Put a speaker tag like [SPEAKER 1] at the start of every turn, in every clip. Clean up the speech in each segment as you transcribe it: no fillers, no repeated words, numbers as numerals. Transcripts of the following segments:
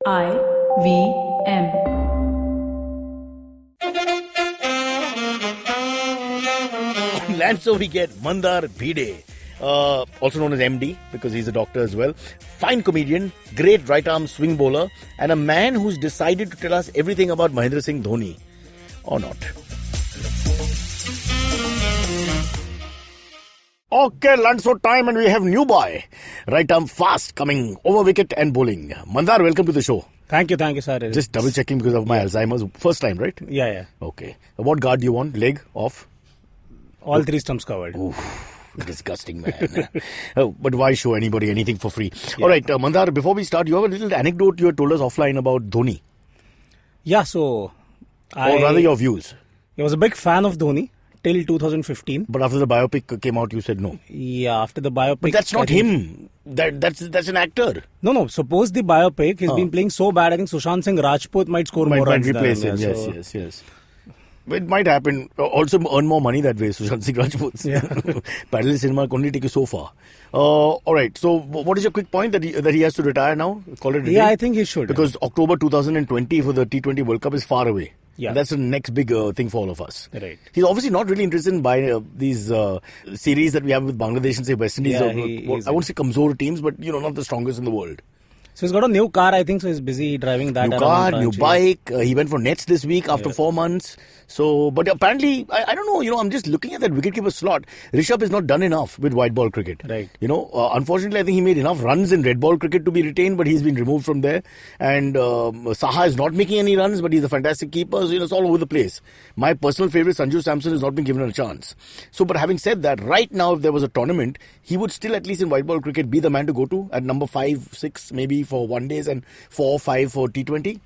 [SPEAKER 1] IVM.
[SPEAKER 2] On LANSO we get Mandar Bhide, also known as MD because he's a doctor as well. Fine comedian, great right arm swing bowler, and a man who's decided to tell us everything about Mahendra Singh Dhoni. Or not. Okay, LANSO time, and we have new boy. Right arm fast, coming over wicket and bowling. Mandar, welcome to the show.
[SPEAKER 3] Thank you, Cyrus.
[SPEAKER 2] Just double checking because of my Alzheimer's. First time, right?
[SPEAKER 3] Yeah.
[SPEAKER 2] Okay. What guard do you want? Leg, off?
[SPEAKER 3] All three stumps covered.
[SPEAKER 2] Oof, disgusting, man. But why show anybody anything for free? Yeah. All right, Mandar, before we start, you have a little anecdote you had told us offline about Dhoni.
[SPEAKER 3] Yeah, so...
[SPEAKER 2] Or rather your views.
[SPEAKER 3] I was a big fan of Dhoni till 2015.
[SPEAKER 2] But after the biopic came out, you said no.
[SPEAKER 3] Yeah, after the biopic...
[SPEAKER 2] But that's not him. That's an actor.
[SPEAKER 3] No. Suppose the biopic, he's been playing so bad, I think Sushant Singh Rajput might score more runs than
[SPEAKER 2] replace him. Yes. It might happen. Also earn more money that way, Sushant Singh Rajput.
[SPEAKER 3] Yeah.
[SPEAKER 2] Parallel cinema can only take you so far. All right. So, what is your quick point that he has to retire now? Call it a day?
[SPEAKER 3] Yeah, I think he should.
[SPEAKER 2] Because October 2020 for the T20 World Cup is far away.
[SPEAKER 3] Yeah.
[SPEAKER 2] And that's the next big thing for all of us.
[SPEAKER 3] Right.
[SPEAKER 2] He's obviously not really interested in these series that we have with Bangladesh and say West Indies.
[SPEAKER 3] Yeah,
[SPEAKER 2] I won't say Kamzor teams, but not the strongest in the world.
[SPEAKER 3] So he's got a new car, I think, so he's busy driving that.
[SPEAKER 2] New car, new bike. He went for nets this week after 4 months. So, but apparently, I don't know, I'm just looking at that wicketkeeper slot. Rishabh has not done enough with white ball cricket.
[SPEAKER 3] Right.
[SPEAKER 2] Unfortunately, I think he made enough runs in red ball cricket to be retained, but he's been removed from there. And Saha is not making any runs, but he's a fantastic keeper. So, it's all over the place. My personal favourite, Sanju Samson, has not been given a chance. So, but having said that, right now, if there was a tournament, he would still, at least in white ball cricket, be the man to go to at number 5, 6, maybe for 1 days and 4, 5 for T20.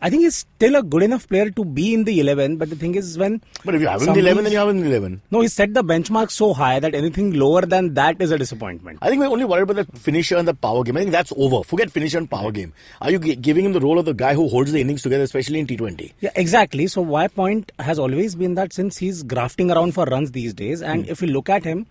[SPEAKER 3] I think he's still a good enough player to be in the 11, but the thing is when...
[SPEAKER 2] But if you have him in the 11, then you have him in the 11.
[SPEAKER 3] No, he set the benchmark so high that anything lower than that is a disappointment.
[SPEAKER 2] I think we're only worried about the finisher and the power game. I think that's over. Forget finisher and power game. Are you giving him the role of the guy who holds the innings together, especially in T20?
[SPEAKER 3] Yeah, exactly. So my point has always been that since he's grafting around for runs these days, and if you look at him,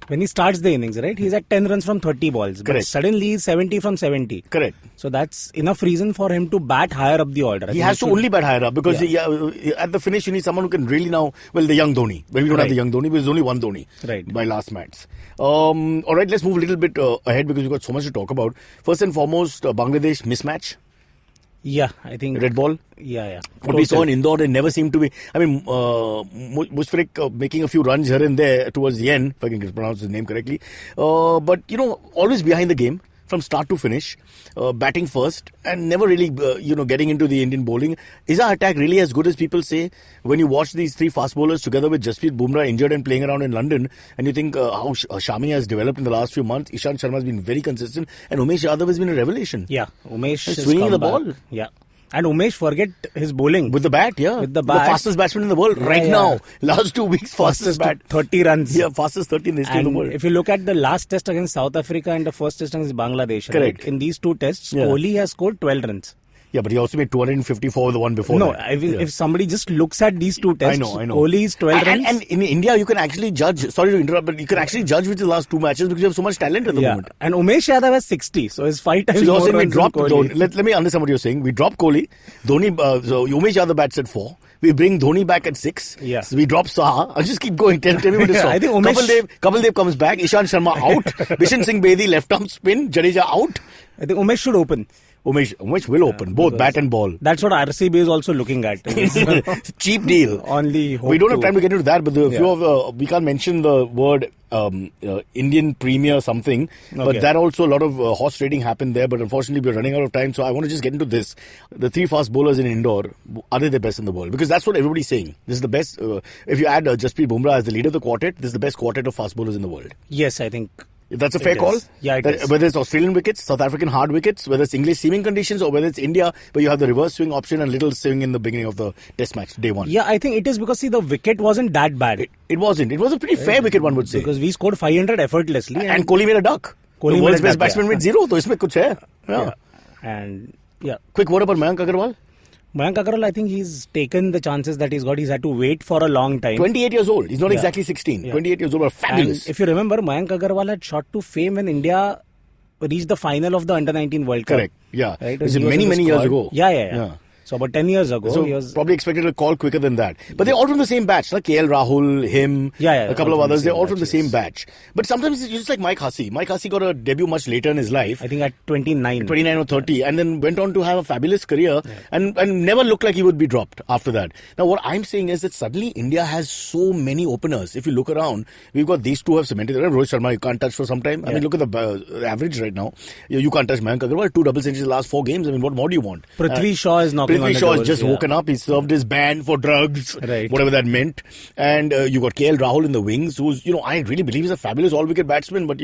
[SPEAKER 3] when he starts the innings, right, he's at 10 runs from 30 balls. But
[SPEAKER 2] Correct.
[SPEAKER 3] Suddenly he's 70 from 70.
[SPEAKER 2] Correct.
[SPEAKER 3] So that's enough reason for him to bat higher up the order.
[SPEAKER 2] He has to only bat higher up because at the finish you need someone who can really now, the young Dhoni. Well, we don't have the young Dhoni, but there's only one Dhoni by last match. All right, let's move a little bit ahead because we've got so much to talk about. First and foremost, Bangladesh mismatch.
[SPEAKER 3] Yeah, I think...
[SPEAKER 2] Red ball?
[SPEAKER 3] Yeah.
[SPEAKER 2] What we saw in Indore, they never seemed to be... I mean, Mushfiq making a few runs here and there towards the end, if I can pronounce his name correctly. But, always behind the game from start to finish, batting first and never really, getting into the Indian bowling. Is our attack really as good as people say? When you watch these three fast bowlers together with Jasprit Bumrah injured and playing around in London, and you think how Shami has developed in the last few months, Ishant Sharma has been very consistent, and Umesh Yadav has been a revelation.
[SPEAKER 3] Yeah, Umesh is
[SPEAKER 2] swinging the ball.
[SPEAKER 3] Yeah. And Umesh, forget his bowling.
[SPEAKER 2] With the bat, yeah.
[SPEAKER 3] With the bat.
[SPEAKER 2] The fastest batsman in the world now. Last 2 weeks, fastest bat.
[SPEAKER 3] 30 runs.
[SPEAKER 2] Yeah, fastest 30 in the history of the world.
[SPEAKER 3] If you look at the last test against South Africa and the first test against Bangladesh,
[SPEAKER 2] correct.
[SPEAKER 3] Right? In these two tests, Kohli has scored 12 runs.
[SPEAKER 2] Yeah, but he also made 254 the one before.
[SPEAKER 3] No, if somebody just looks at these two tests,
[SPEAKER 2] I know.
[SPEAKER 3] Kohli is 12 runs.
[SPEAKER 2] And in India, you can actually judge, sorry to interrupt, but you can actually judge with the last two matches because you have so much talent at the moment.
[SPEAKER 3] And Umesh Yadav has 60, so his 5 times
[SPEAKER 2] so
[SPEAKER 3] more
[SPEAKER 2] you're saying
[SPEAKER 3] runs
[SPEAKER 2] we dropped
[SPEAKER 3] Kohli.
[SPEAKER 2] Let me understand what you're saying. We dropped Kohli, Dhoni, so Umesh Yadav bats at 4. We bring Dhoni back at 6.
[SPEAKER 3] Yeah.
[SPEAKER 2] So we drop Saha. I'll just keep going. Tell me what to stop.
[SPEAKER 3] I think
[SPEAKER 2] Kapil Dev comes back. Ishant Sharma out. Bishan Singh Bedi left arm spin. Jadeja out.
[SPEAKER 3] I think Umesh should open.
[SPEAKER 2] Umesh will open, both bat and ball.
[SPEAKER 3] That's what RCB is also looking at.
[SPEAKER 2] Cheap deal.
[SPEAKER 3] Only
[SPEAKER 2] we don't have time to get into that, but we can't mention the word Indian Premier something, but that also a lot of horse trading happened there, but unfortunately we're running out of time, so I want to just get into this. The three fast bowlers in Indore, are they the best in the world? Because that's what everybody's saying. This is the best, if you add Jasprit Bumrah as the leader of the quartet, this is the best quartet of fast bowlers in the world.
[SPEAKER 3] Yes, I think
[SPEAKER 2] that's a fair call?
[SPEAKER 3] Yeah, it is.
[SPEAKER 2] Whether it's Australian wickets, South African hard wickets, whether it's English seaming conditions, or whether it's India, where you have the reverse swing option and little swing in the beginning of the test match, day one.
[SPEAKER 3] Yeah, I think it is because, the wicket wasn't that bad.
[SPEAKER 2] It wasn't. It was a pretty fair wicket, one would say.
[SPEAKER 3] Because we scored 500 effortlessly.
[SPEAKER 2] And Kohli made a duck. The world's best batsman made 0, so isme kuch hai.
[SPEAKER 3] Yeah. And,
[SPEAKER 2] Quick word about Mayank Agarwal.
[SPEAKER 3] Mayank Agarwal, I think he's taken the chances that he's got. He's had to wait for a long time.
[SPEAKER 2] 28 years old. He's not exactly 16. 28 years old, but fabulous.
[SPEAKER 3] And if you remember, Mayank Agarwal had shot to fame when India reached the final of the Under-19 World Cup.
[SPEAKER 2] Correct. Yeah.
[SPEAKER 3] Right?
[SPEAKER 2] This is many years ago.
[SPEAKER 3] Yeah. So about 10 years ago.
[SPEAKER 2] So
[SPEAKER 3] he was
[SPEAKER 2] probably expected a call quicker than that. But they're all from the same batch. Like KL Rahul, him, a couple of others. They're all from the same batch. But sometimes it's just like Mike Hussey. Mike Hussey got a debut much later in his life.
[SPEAKER 3] I think at 29
[SPEAKER 2] or 30. And then went on to have a fabulous career and never looked like he would be dropped after that. Now what I'm saying is that suddenly India has so many openers. If you look around, we've got these two who have cemented. Rohit Sharma, you can't touch for some time. I mean, look at the average right now. You can't touch Mayank Agarwal. 2 double centuries in the last 4 games. I mean, what more do you want?
[SPEAKER 3] Prithvi Shaw is knocking on the
[SPEAKER 2] Shaw
[SPEAKER 3] doors,
[SPEAKER 2] has just woken up. He served his ban for drugs,
[SPEAKER 3] right.
[SPEAKER 2] whatever that meant. And you got KL Rahul in the wings, who's, I really believe he's a fabulous all-wicket batsman, but,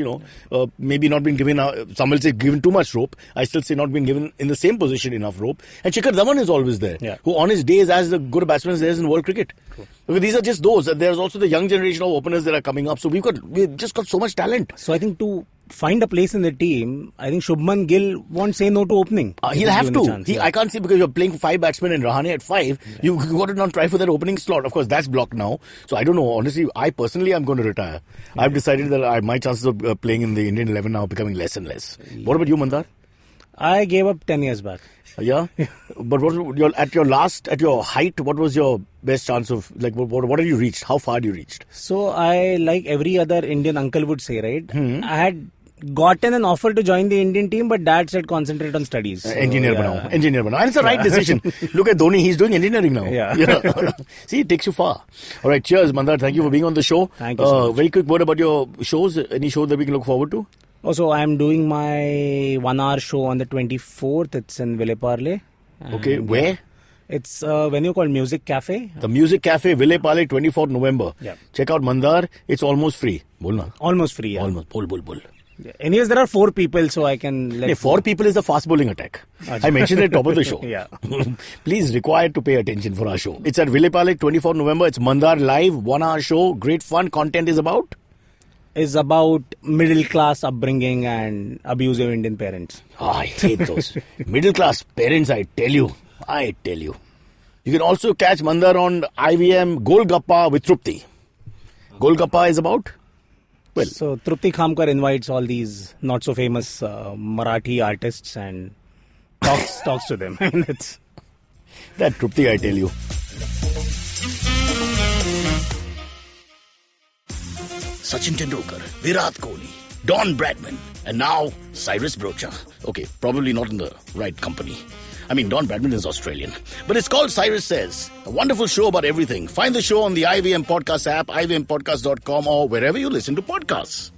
[SPEAKER 2] maybe not been given, some will say given too much rope. I still say not been given in the same position enough rope. And Shikhar Dhawan is always there, who on his day is as good a batsman as there is in world cricket. Cool. Because these are just those. There's also the young generation of openers that are coming up. So we've just got so much talent.
[SPEAKER 3] So I think to find a place in the team, I think Shubman Gill won't say no to opening.
[SPEAKER 2] He'll have to. I can't see, because you're playing for 5 batsmen and Rahane at 5. You got to not try for that opening slot. Of course, that's blocked now. So I don't know. Honestly, I personally am going to retire. I've decided that my chances of playing in the Indian 11 now are becoming less and less. What about you, Mandar?
[SPEAKER 3] I gave up 10 years back.
[SPEAKER 2] Yeah? But at your height, what was your best chance of, like, what have you reached? How far have you reached?
[SPEAKER 3] So I, like every other Indian uncle would say, right? I had gotten an offer to join the Indian team, but dad said concentrate on studies. So,
[SPEAKER 2] engineer banao. And it's the right decision. Look at Dhoni, he's doing engineering now.
[SPEAKER 3] Yeah.
[SPEAKER 2] See, it takes you far. All right, cheers, Mandar. Thank you for being on the show.
[SPEAKER 3] Thank you so much.
[SPEAKER 2] Very quick word about your shows. Any show that we can look forward to?
[SPEAKER 3] Also, I'm doing my 1-hour show on the 24th. It's in Villeparle.
[SPEAKER 2] Okay, where?
[SPEAKER 3] It's a venue called Music Cafe.
[SPEAKER 2] The Music Cafe, Villeparle, 24th November.
[SPEAKER 3] Yeah.
[SPEAKER 2] Check out Mandar. It's almost free. Bolna.
[SPEAKER 3] Almost free, yeah.
[SPEAKER 2] Almost. Bull.
[SPEAKER 3] Yeah. Anyways, there are 4 people, so I can
[SPEAKER 2] 4 people is the fast bowling attack. I mentioned it at top of the show.
[SPEAKER 3] Yeah.
[SPEAKER 2] Please, required to pay attention for our show. It's at Villeparle, 24th November. It's Mandar live, 1-hour show. Great fun. Content is about?
[SPEAKER 3] Is about middle class upbringing and abusive Indian parents.
[SPEAKER 2] I hate those. Middle class parents, I tell you. You can also catch Mandar on IVM Golgappa with Trupti. Golgappa is about? Well,
[SPEAKER 3] so Trupti Khamkar invites all these not so famous Marathi artists and talks to them. It's
[SPEAKER 2] that Trupti, I tell you. Sachin Tendulkar, Virat Kohli, Don Bradman, and now Cyrus Brocha. Okay, probably not in the right company. I mean, Don Bradman is Australian. But it's called Cyrus Says, a wonderful show about everything. Find the show on the IVM Podcast app, ivmpodcast.com, or wherever you listen to podcasts.